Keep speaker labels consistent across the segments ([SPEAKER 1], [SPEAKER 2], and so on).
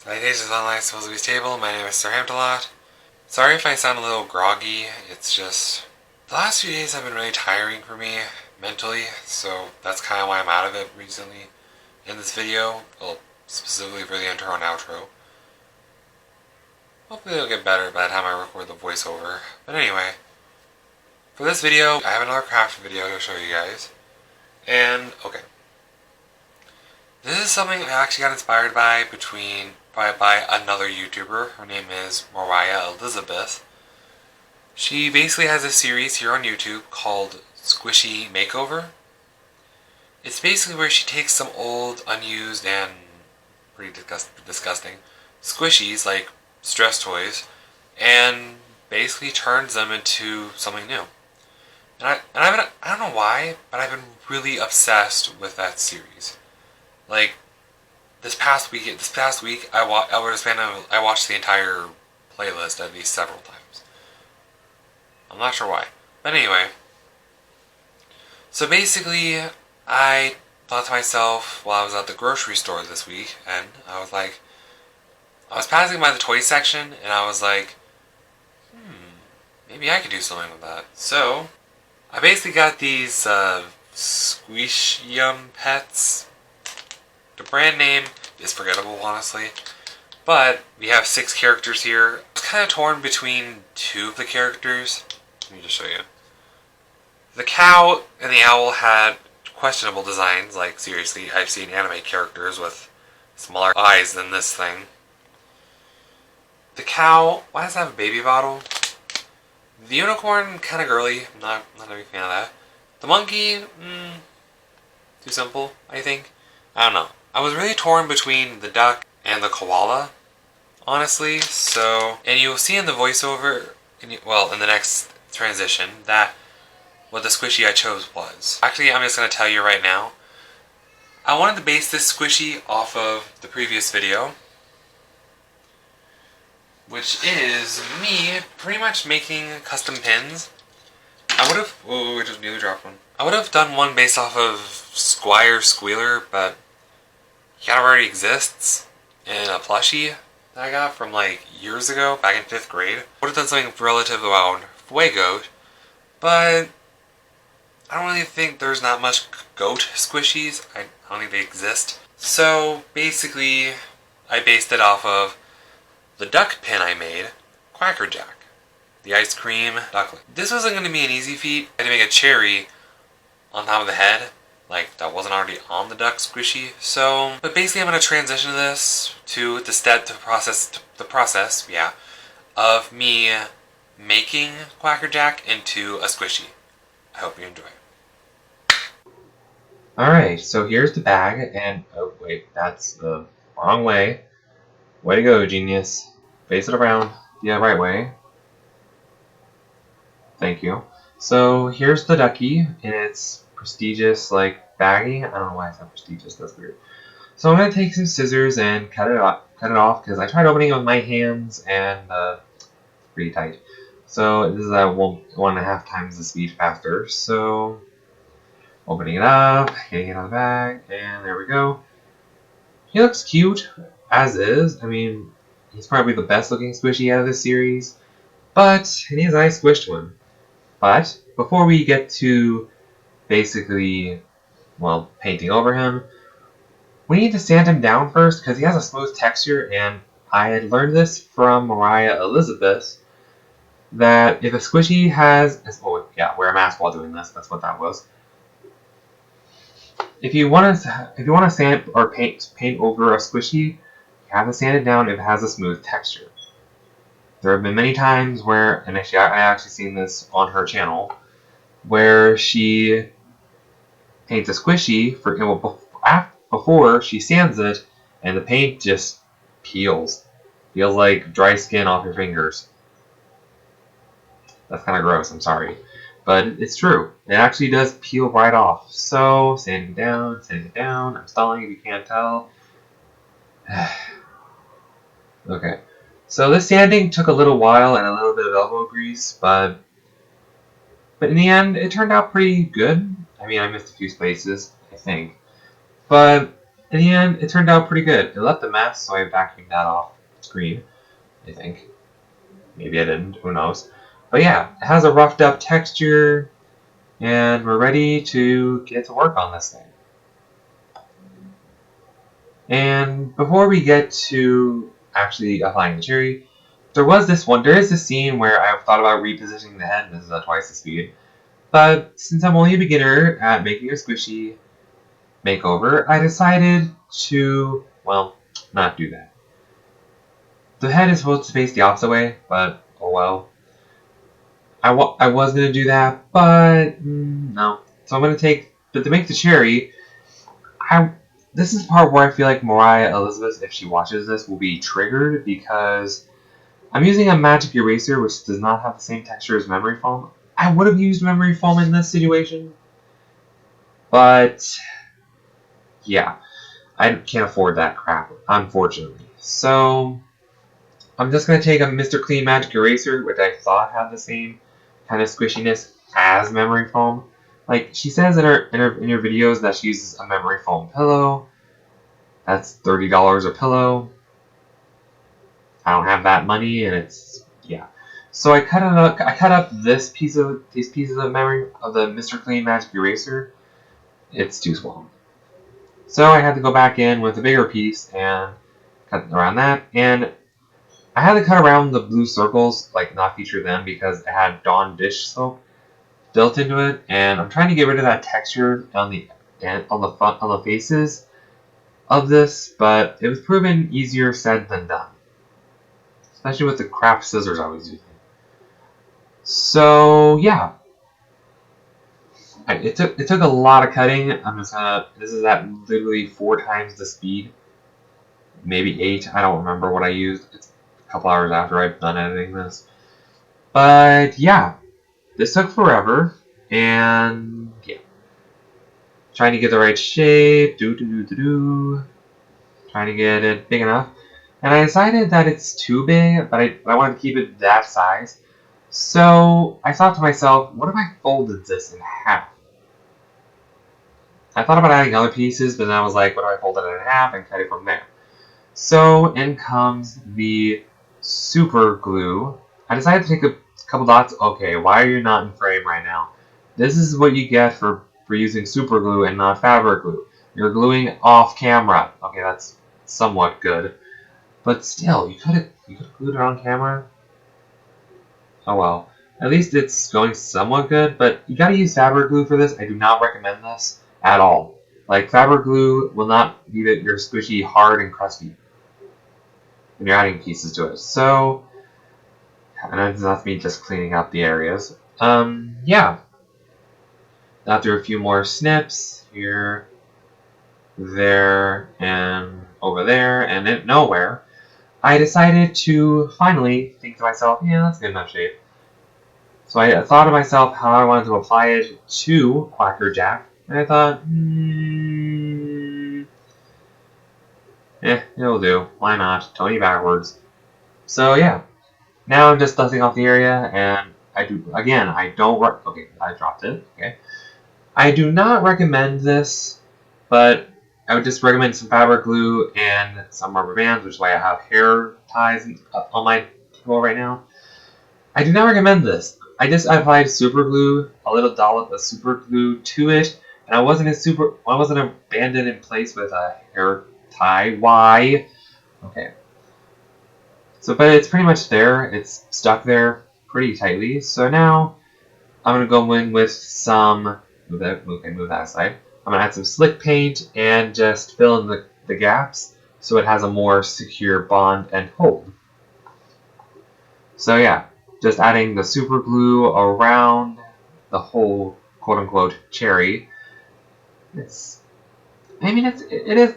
[SPEAKER 1] Salutations online, supposed to be stable. My name is Sir Hamptalot. Sorry if I sound a little groggy. It's just the last few days have been really tiring for me mentally, so that's kind of why I'm out of it recently in this video. Well, specifically for the intro and outro. Hopefully it'll get better by the time I record the voiceover. But anyway, for this video, I have another craft video to show you guys. And, okay. This is something I actually got inspired by by another YouTuber. Her name is Moriah Elizabeth. She basically has a series here on YouTube called Squishy Makeover. It's basically where she takes some old, unused, and pretty disgusting squishies, like stress toys, and basically turns them into something new. And I don't know why, but I've been really obsessed with that series. Like, this past week, I watched the entire playlist at least several times. I'm not sure why. But anyway. So basically, I thought to myself while I was at the grocery store this week, and I was passing by the toy section, and I was like, maybe I could do something with that. So, I basically got these Squishium pets. The brand name is forgettable, honestly. But we have 6 characters here. I was kind of torn between 2 of the characters. Let me just show you. The cow and the owl had questionable designs. Like, seriously, I've seen anime characters with smaller eyes than this thing. The cow, why does it have a baby bottle? The unicorn, kind of girly. Not a big fan of that. The monkey, too simple, I think. I don't know. I was really torn between the duck and the koala, honestly. So, and you'll see in the voiceover, in the next transition, that what the squishy I chose was. Actually, I'm just going to tell you right now. I wanted to base this squishy off of the previous video, which is me pretty much making custom pins. I would have... Oh, we just nearly dropped one. I would have done one based off of Squire Squealer, but he kind of already exists in a plushie that I got from like years ago, back in 5th grade. I would have done something relative around Fuego, but I don't really think there's not much goat squishies. I don't think they exist. So basically, I based it off of the duck pin I made, Quacker Jack, the ice cream duckling. This wasn't going to be an easy feat. I had to make a cherry on top of the head, like that wasn't already on the duck squishy. So, but basically I'm going to transition this to the process of me making Quacker Jack into a squishy. I hope you enjoy. Alright, so here's the bag, and oh wait, that's the wrong way. Way to go, genius. Face it around the right way. Thank you. So here's the ducky in its prestigious, like, baggie. I don't know why I said prestigious, that's weird. So I'm going to take some scissors and cut it off, because I tried opening it with my hands, and it's pretty tight. So this is at 1.5 times the speed faster. So opening it up, getting it out of the bag, and there we go. He looks cute, as is. I mean, he's probably the best looking squishy out of this series, but it is I squished one. But before we get to basically, well, painting over him, we need to sand him down first because he has a smooth texture, and I had learned this from Moriah Elizabeth that if a squishy has, wear a mask while doing this. That's what that was. If you want to sand or paint over a squishy, you have to sand it down if it has a smooth texture. There have been many times where, and actually I actually seen this on her channel, where she paints a squishy before she sands it, and the paint just peels. Feels like dry skin off your fingers. That's kind of gross, I'm sorry. But it's true. It actually does peel right off. So, sanding it down. I'm stalling if you can't tell. Okay. So this sanding took a little while and a little bit of elbow grease, but in the end, it turned out pretty good. I mean, I missed a few spaces, I think. But in the end, it turned out pretty good. It left a mess, so I vacuumed that off screen, I think. Maybe I didn't, who knows. But yeah, it has a roughed up texture, and we're ready to get to work on this thing. And before we get to actually applying the cherry, there is this scene where I've thought about repositioning the head, and this is at twice the speed. But since I'm only a beginner at making a squishy makeover, I decided to, well, not do that. The head is supposed to face the opposite way, but oh well. I was going to do that, but no. So I'm going but to make the cherry, this is the part where I feel like Moriah Elizabeth, if she watches this, will be triggered because I'm using a magic eraser which does not have the same texture as memory foam. I would have used memory foam in this situation, but yeah, I can't afford that crap, unfortunately. So I'm just going to take a Mr. Clean Magic Eraser, which I thought had the same kind of squishiness as memory foam. Like she says in her videos that she uses a memory foam pillow. That's $30 a pillow. I don't have that money, and it's yeah. So I cut up these pieces of memory of the Mr. Clean Magic Eraser. It's too small. So I had to go back in with a bigger piece and cut around that. And I had to cut around the blue circles, like not feature them because it had Dawn dish soap built into it, and I'm trying to get rid of that texture on the faces of this, but it was proven easier said than done, especially with the crap scissors I was using. So yeah, it took a lot of cutting. This is at literally 4 times the speed, maybe 8. I don't remember what I used. It's a couple hours after I've done editing this, but yeah. This took forever, and yeah. Trying to get the right shape, trying to get it big enough. And I decided that it's too big, but I wanted to keep it that size. So I thought to myself, what if I folded this in half? I thought about adding other pieces, but then I was like, what if I folded it in half and cut it from there? So in comes the super glue. I decided to take a couple dots. Okay, why are you not in frame right now? This is what you get for using super glue and not fabric glue. You're gluing off camera. Okay, that's somewhat good. But still, you could have glued it on camera. Oh well. At least it's going somewhat good, but you gotta use fabric glue for this. I do not recommend this at all. Like, fabric glue will not leave your squishy hard and crusty when you're adding pieces to it. So, and that's me just cleaning up the areas. Yeah. After a few more snips, here, there, and over there, and then nowhere, I decided to finally think to myself, yeah, that's good enough shape. So I thought to myself how I wanted to apply it to Quacker Jack, and I thought, it'll do. Why not? Tony backwards. So yeah, now I'm just dusting off the area, and I dropped it. Okay, I do not recommend this, but I would just recommend some fabric glue and some rubber bands, which is why I have hair ties on my table right now. I do not recommend this. I applied super glue, a little dollop of super glue to it, and I wasn't abandoned in place with a hair tie. Why? Okay. So, but it's pretty much there. It's stuck there pretty tightly. So now I'm gonna go in with some. Move that aside. I'm gonna add some slick paint and just fill in the gaps so it has a more secure bond and hold. So yeah, just adding the super glue around the whole quote-unquote cherry. It's a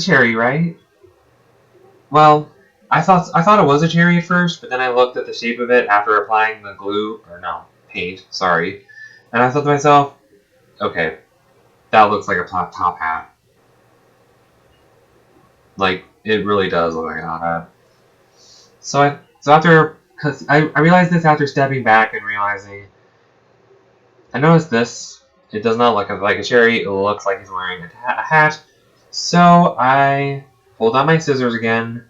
[SPEAKER 1] cherry, right? Well, I thought it was a cherry at first, but then I looked at the shape of it after applying the paint, sorry. And I thought to myself, okay, that looks like a top hat. Like, it really does look like a top hat. Because I realized this after stepping back and realizing, I noticed this. It does not look like a cherry. It looks like he's wearing a hat. So I pulled out my scissors again,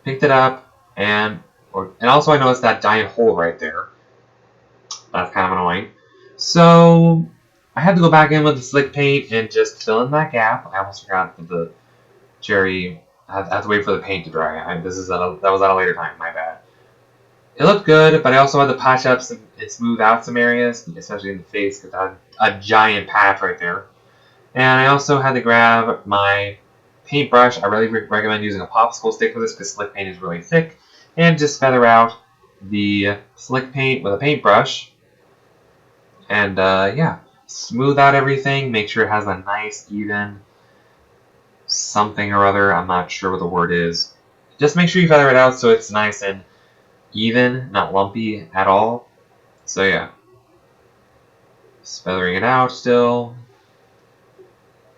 [SPEAKER 1] picked it up, and also I noticed that giant hole right there. That's kind of annoying. So I had to go back in with the slick paint and just fill in that gap. I almost forgot that the cherry. I had to wait for the paint to dry. That was at a later time. My bad. It looked good, but I also had to patch up and smooth out some areas, especially in the face, because I had a giant patch right there. And I also had to grab my paintbrush. I really recommend using a popsicle stick for this because slick paint is really thick. And just feather out the slick paint with a paintbrush. And yeah, smooth out everything. Make sure it has a nice, even something or other. I'm not sure what the word is. Just make sure you feather it out so it's nice and even, not lumpy at all. So yeah, just feathering it out still.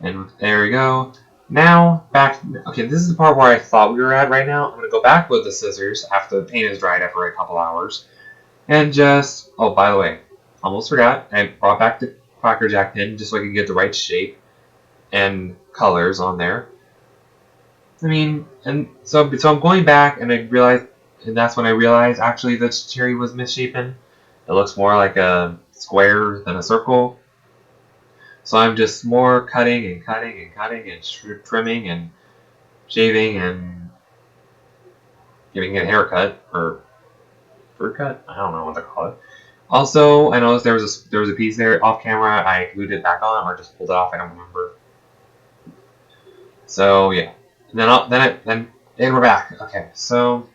[SPEAKER 1] And there we go. Now, back, okay, this is the part where I thought we were at right now. I'm going to go back with the scissors after the paint is dried after a couple hours. And just, oh, by the way, almost forgot, I brought back the Quacker Jack pin just so I could get the right shape and colors on there. I mean, and so I'm going back and and that's when I realized actually the cherry was misshapen. It looks more like a square than a circle. So I'm just more cutting and cutting and cutting and trimming and shaving and giving it a haircut or fur cut. I don't know what to call it. Also, I noticed there was a piece there off camera. I glued it back on or just pulled it off. I don't remember. So yeah, and then we're back. Okay, so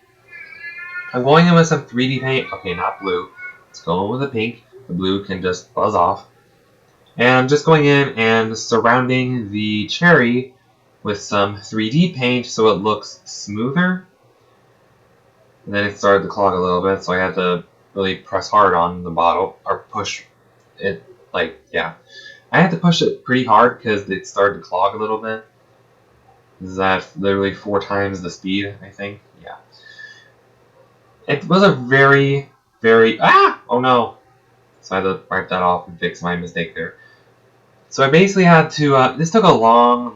[SPEAKER 1] I'm going in with some 3D paint. Okay, not blue. Let's go in with the pink. The blue can just buzz off. And I'm just going in and surrounding the cherry with some 3D paint so it looks smoother. And then it started to clog a little bit, so I had to really press hard on the bottle, or push it, like, yeah. I had to push it pretty hard because it started to clog a little bit. Is that literally 4 times the speed, I think? Yeah. It was a very, very, oh no! So I had to wipe that off and fix my mistake there. So I basically had to, this took a long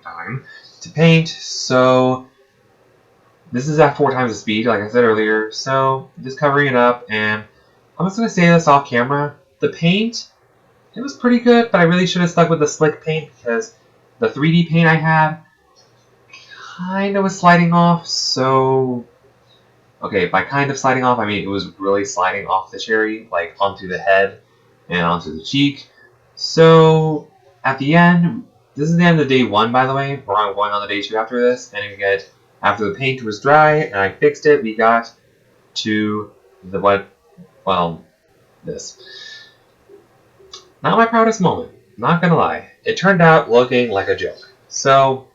[SPEAKER 1] time to paint, so this is at 4 times the speed, like I said earlier, so just covering it up, and I'm just going to say this off camera, the paint, it was pretty good, but I really should have stuck with the slick paint, because the 3D paint I had kind of was sliding off, so, okay, by kind of sliding off, I mean it was really sliding off the cherry, like onto the head, and onto the cheek. So at the end, this is the end of day 1, by the way. We're going on the day 2 after this, and after the paint was dry and I fixed it, we got to this. Not my proudest moment, not gonna lie. It turned out looking like a joke. So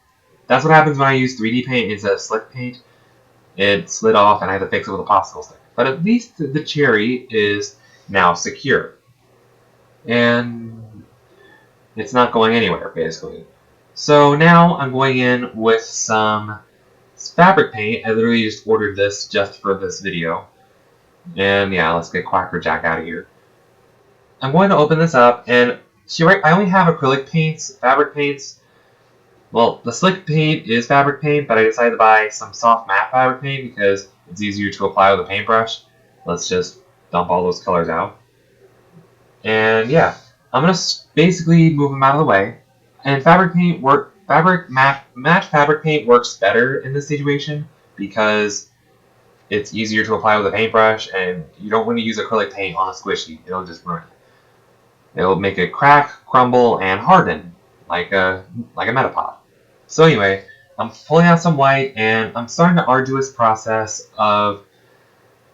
[SPEAKER 1] that's what happens when I use 3D paint instead of slick paint. It slid off and I had to fix it with a popsicle stick. But at least the cherry is now secure. And it's not going anywhere, basically. So now I'm going in with some fabric paint. I literally just ordered this just for this video. And yeah, let's get Quacker Jack out of here. I'm going to open this up, and I only have acrylic paints, fabric paints. Well, the slick paint is fabric paint, but I decided to buy some soft matte fabric paint because it's easier to apply with a paintbrush. Let's just dump all those colors out. And yeah, I'm gonna basically move them out of the way. And matte fabric paint works better in this situation because it's easier to apply with a paintbrush, and you don't want to use acrylic paint on a squishy. It'll just ruin it. It'll make it crack, crumble, and harden like a Metapod. So anyway, I'm pulling out some white, and I'm starting the arduous process of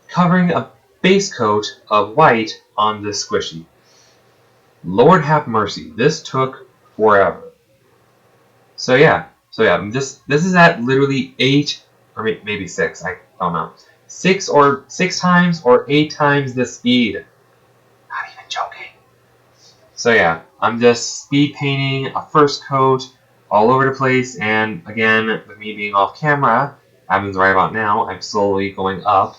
[SPEAKER 1] covering a base coat of white on this squishy. Lord have mercy, this took forever. So yeah, this is at literally 8 or maybe 6. I don't know, 6 times or 8 times the speed. Not even joking. So yeah, I'm just speed painting a first coat all over the place, and again, with me being off camera, happens right about now, I'm slowly going up,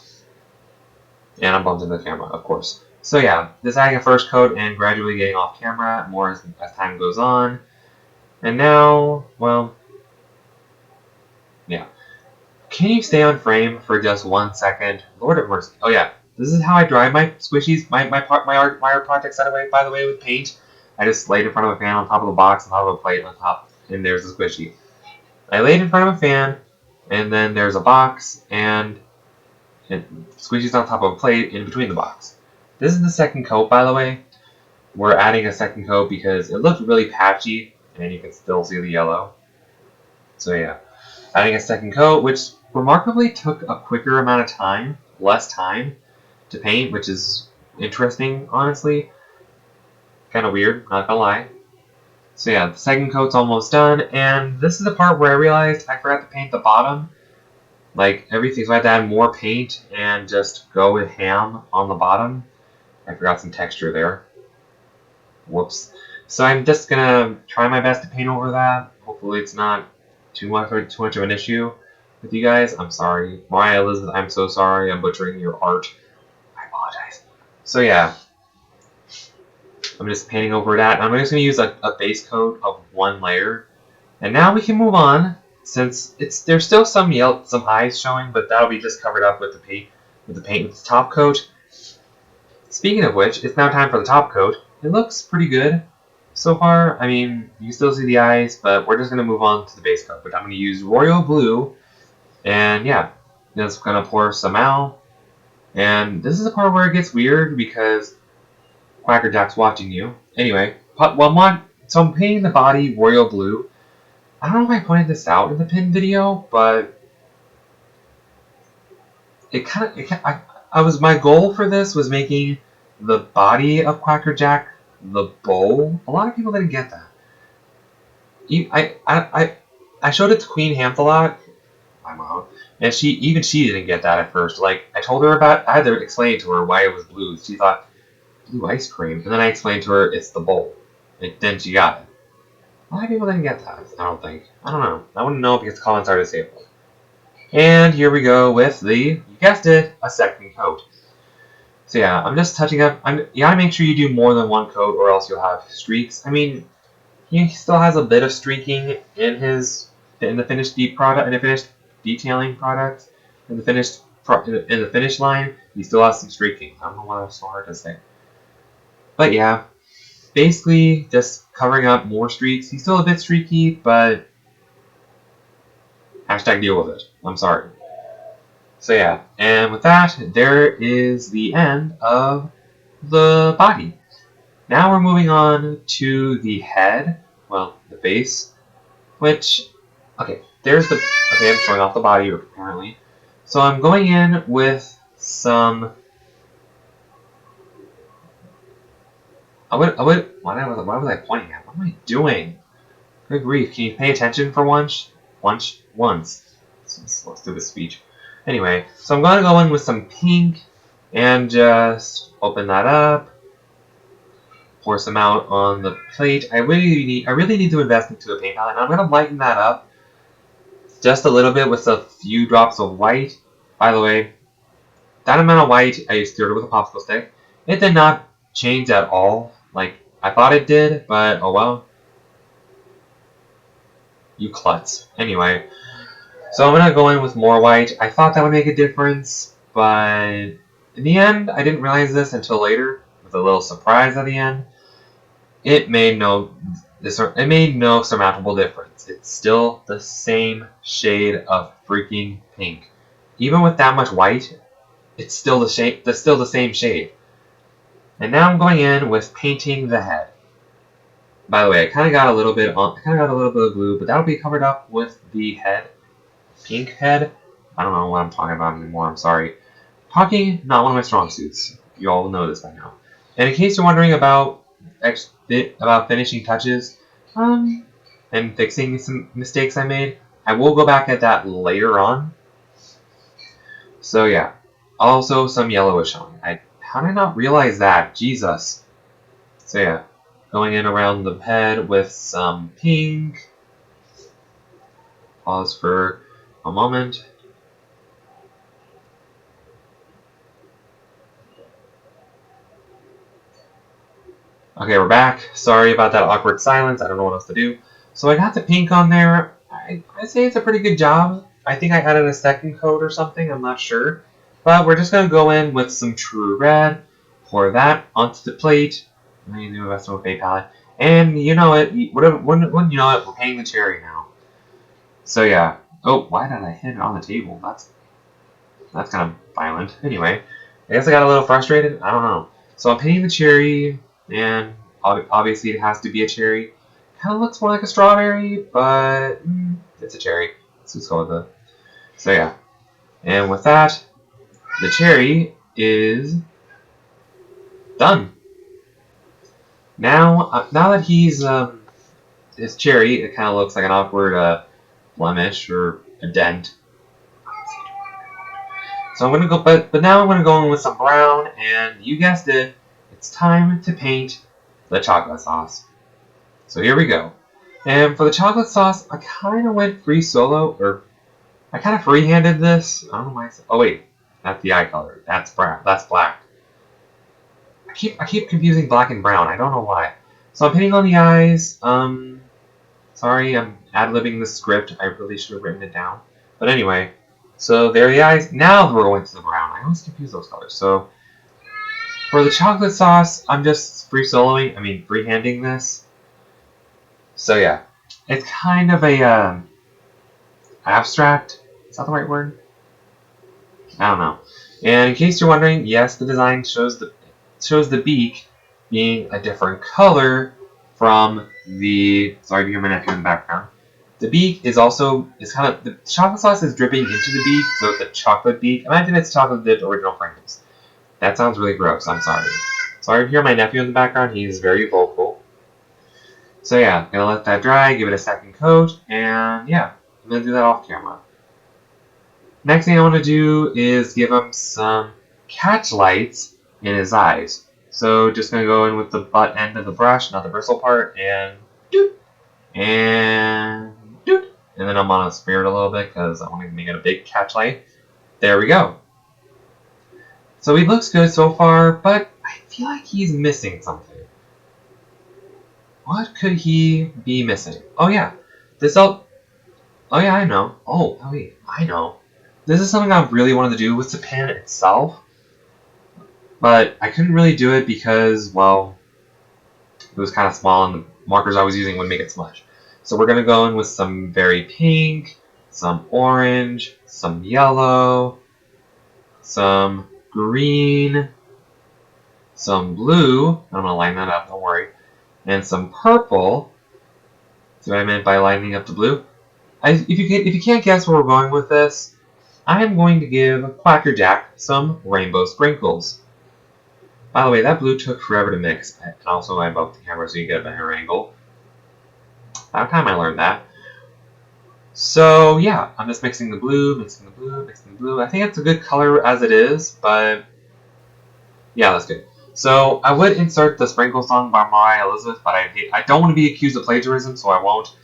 [SPEAKER 1] and I'm bumped into the camera, of course. So yeah, just adding a first coat and gradually getting off camera more as time goes on. And now, well, yeah. Can you stay on frame for just 1 second? Lord of mercy. Oh yeah, this is how I dry my squishies, my art projects by the way, with paint. I just laid in front of a fan on top of the box, on top of a plate on top, and there's a squishy. I laid in front of a fan, and then there's a box, and squishies on top of a plate in between the box. This is the second coat, by the way. We're adding a second coat because it looked really patchy, and you can still see the yellow. So yeah, adding a second coat, which remarkably took a quicker amount of time, less time, to paint, which is interesting, honestly. Kind of weird, not gonna lie. So yeah, the second coat's almost done, and this is the part where I realized I forgot to paint the bottom. Like everything, so I had to add more paint and just go with ham on the bottom. I forgot some texture there. Whoops. So I'm just gonna try my best to paint over that. Hopefully it's not too much of an issue with you guys. I'm sorry. Moriah, Elizabeth, I'm so sorry. I'm butchering your art. I apologize. So yeah, I'm just painting over that. I'm just gonna use a base coat of 1 layer. And now we can move on, since there's still some eyes showing, but that'll be just covered up with the paint with the top coat. Speaking of which, it's now time for the top coat. It looks pretty good so far. I mean, you can still see the eyes, but we're just going to move on to the base coat, which I'm going to use royal blue. And yeah, just going to pour some out. And this is the part where it gets weird because Quacker Jack's watching you. Anyway, so I'm painting the body royal blue. I don't know if I pointed this out in the pin video, but my goal for this was making the body of Quacker Jack the bowl. A lot of people didn't get that. I showed it to Queen Hamptalot, my mom, and she didn't get that at first. Like I told her I had to explain to her why it was blue. She thought blue ice cream, and then I explained to her it's the bowl. And then she got it. A lot of people didn't get that. I don't think. I don't know. I wouldn't know because the comments are disabled. And here we go with you guessed it, a second coat. So yeah, I'm just touching up. You gotta make sure you do more than 1 coat, or else you'll have streaks. I mean, he still has a bit of streaking in the finished detailing product, in the finish line. He still has some streaking. I don't know why that's so hard to say. But yeah, basically just covering up more streaks. He's still a bit streaky, but hashtag deal with it. I'm sorry. So yeah, and with that, there is the end of the body. Now we're moving on to the head, well, the face, which, okay, I'm showing off the body apparently. So I'm going in with some, why was I pointing at? What am I doing? Good grief, can you pay attention for once? Once. Let's do this speech. Anyway, so I'm going to go in with some pink and just open that up. Pour some out on the plate. I really need to invest into a paint palette. I'm going to lighten that up just a little bit with a few drops of white. By the way, that amount of white, I stirred it with a popsicle stick. It did not change at all. Like, I thought it did, but oh well. You klutz. Anyway, so I'm going to go in with more white. I thought that would make a difference, but in the end, I didn't realize this until later, with a little surprise at the end. It made no surmountable difference. It's still the same shade of freaking pink. Even with that much white, it's still the same shade. And now I'm going in with painting the head. By the way, I kind of got a little bit of glue, but that'll be covered up with the head, pink head. I don't know what I'm talking about anymore. I'm sorry. Talking, not one of my strong suits. You all know this by now. And in case you're wondering about finishing touches and fixing some mistakes I made, I will go back at that later on. So yeah, also some yellow is showing. How did I not realize that? Jesus. So yeah, going in around the head with some pink. Pause for a moment. Okay, we're back. Sorry about that awkward silence. I don't know what else to do. So I got the pink on there. I'd say it's a pretty good job. I think I added a second coat or something, I'm not sure. But we're just going to go in with some true red, pour that onto the plate. I'm using my Western Fate palette. And you know it, when you know it, we're painting the cherry now. So yeah. Oh, why did I hit it on the table? That's kind of violent. Anyway, I guess I got a little frustrated. I don't know. So I'm painting the cherry, and obviously it has to be a cherry. Kind of looks more like a strawberry, but it's a cherry. So let's go with it. So yeah. And with that, the cherry is done. Now that he's his cherry, it kind of looks like an awkward blemish or a dent. So I'm gonna go, but now I'm gonna go in with some brown, and you guessed it, it's time to paint the chocolate sauce. So here we go. And for the chocolate sauce, I kind of went free solo, or I kind of free-handed this. I don't know why. Oh wait, that's the eye color. That's brown. That's black. I keep confusing black and brown. I don't know why. So I'm painting on the eyes. Sorry, I'm ad-libbing the script. I really should have written it down. But anyway, so there are the eyes. Now we're going to the brown. I always confuse those colors. So for the chocolate sauce, I'm just free-handing this. So yeah, it's kind of a abstract. Is that the right word? I don't know. And in case you're wondering, yes, the design shows the beak being a different color from the. Sorry to hear my nephew in the background. The beak is kind of, the chocolate sauce is dripping into the beak, so it's a chocolate beak. Imagine it's chocolate dipped original Pringles. That sounds really gross. I'm sorry. Sorry to hear my nephew in the background. He's very vocal. So yeah, I'm gonna let that dry, give it a second coat, and yeah, I'm gonna do that off camera. Next thing I want to do is give him some catch lights in his eyes. So just gonna go in with the butt end of the brush, not the bristle part, and doot, and doot. And then I'm gonna smear it a little bit because I want to make it a big catch light. There we go. So he looks good so far, but I feel like he's missing something. What could he be missing? Oh yeah, oh yeah, I know. Oh wait, I know. This is something I really wanted to do with the pen itself, but I couldn't really do it because, well, it was kind of small and the markers I was using would make it smudge. So we're going to go in with some very pink, some orange, some yellow, some green, some blue. I'm going to line that up, don't worry. And some purple. See what I meant by lining up the blue? If you can't guess where we're going with this, I am going to give Quacker Jack some rainbow sprinkles. By the way, that blue took forever to mix. And also, I bumped the camera so you get a better angle. About time I learned that. So yeah, I'm just mixing the blue, mixing the blue, mixing the blue. I think it's a good color as it is, but yeah, that's good. So I would insert the Sprinkle song by Moriah Elizabeth, but I don't want to be accused of plagiarism, so I won't.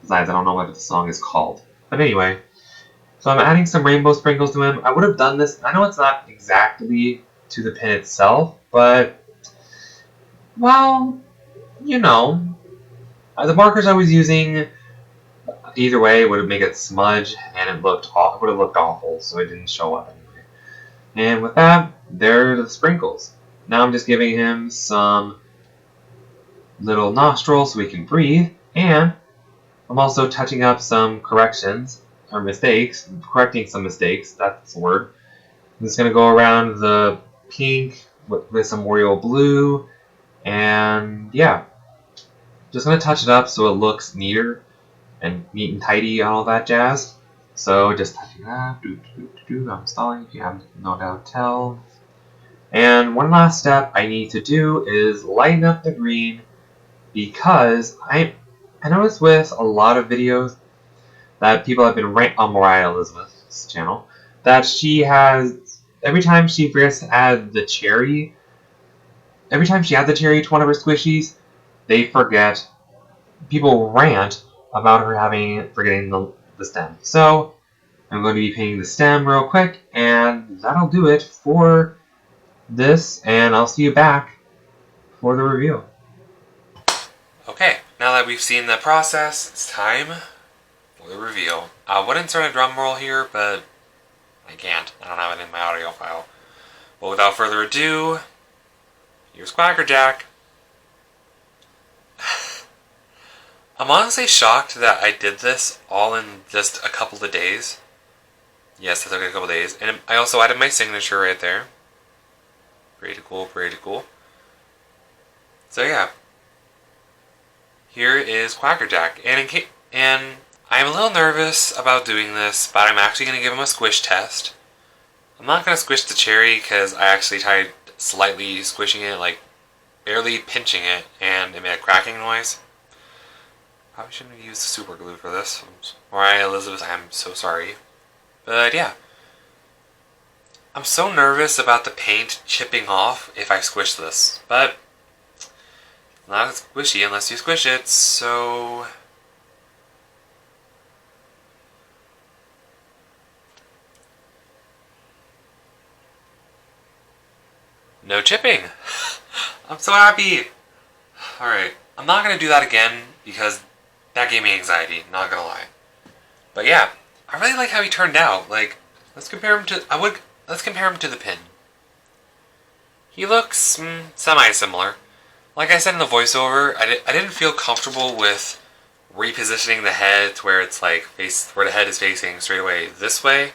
[SPEAKER 1] Besides, I don't know what the song is called. But anyway, so I'm adding some rainbow sprinkles to him. I would have done this. I know it's not exactly to the pin itself, but, well, you know, the markers I was using, either way, would make it smudge, and it would have looked awful, so it didn't show up anyway. And with that, there are the sprinkles. Now I'm just giving him some little nostrils so he can breathe, and I'm also touching up some corrections, or mistakes, correcting some mistakes, that's the word. I'm just going to go around the pink with some Moriah blue, and yeah, just going to touch it up so it looks neater and neat and tidy and all that jazz. So just touching that, I'm stalling if you have no doubt tell. And one last step I need to do is lighten up the green, because I noticed with a lot of videos that people have been ranting on Moriah Elizabeth's channel that she has, every time she forgets to add the cherry, every time she adds the cherry to one of her squishies, people rant about her forgetting the stem. So I'm going to be painting the stem real quick, and that'll do it for this, and I'll see you back for the review. Okay, now that we've seen the process, it's time for the reveal. I wouldn't insert a drum roll here, but I can't. I don't have it in my audio file. But without further ado, here's Quackerjack. I'm honestly shocked that I did this all in just a couple of days. Yes, it took a couple of days. And I also added my signature right there. Pretty cool, pretty cool. So yeah. Here is Quackerjack. And I'm a little nervous about doing this, but I'm actually going to give him a squish test. I'm not going to squish the cherry because I actually tried slightly squishing it, like barely pinching it, and it made a cracking noise. Probably shouldn't have used the super glue for this. Moriah, Elizabeth, I'm so sorry. But yeah. I'm so nervous about the paint chipping off if I squish this. But it's not squishy unless you squish it, so... no chipping! I'm so happy! Alright, I'm not going to do that again because that gave me anxiety, not gonna lie. But yeah, I really like how he turned out. Like, let's compare him to the pin. He looks semi-similar. Like I said in the voiceover, I didn't feel comfortable with repositioning the head to where it's like where the head is facing straight away this way,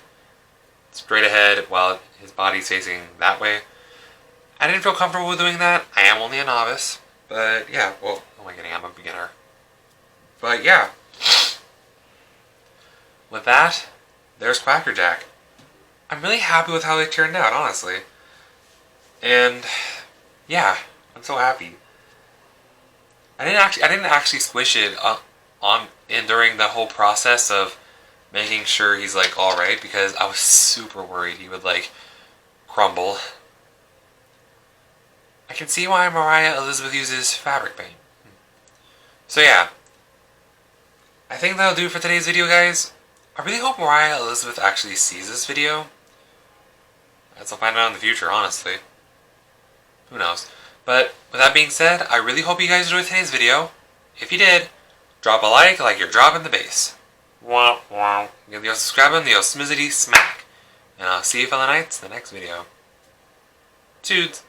[SPEAKER 1] straight ahead, while his body's facing that way. I didn't feel comfortable with doing that. I am only a novice, but yeah. Well, oh my god, I'm a beginner. But yeah, with that, there's Quackerjack. I'm really happy with how they turned out, honestly. And yeah, I'm so happy. I didn't actually squish it during the whole process of making sure he's like all right, because I was super worried he would like crumble. I can see why Moriah Elizabeth uses fabric paint. So yeah. I think that'll do it for today's video, guys. I really hope Moriah Elizabeth actually sees this video. As I'll find out in the future, honestly. Who knows? But with that being said, I really hope you guys enjoyed today's video. If you did, drop a like you're dropping the bass. Wah wah. Give the subscribe button the smizzity smack. And I'll see you fellow knights in the next video. Toots.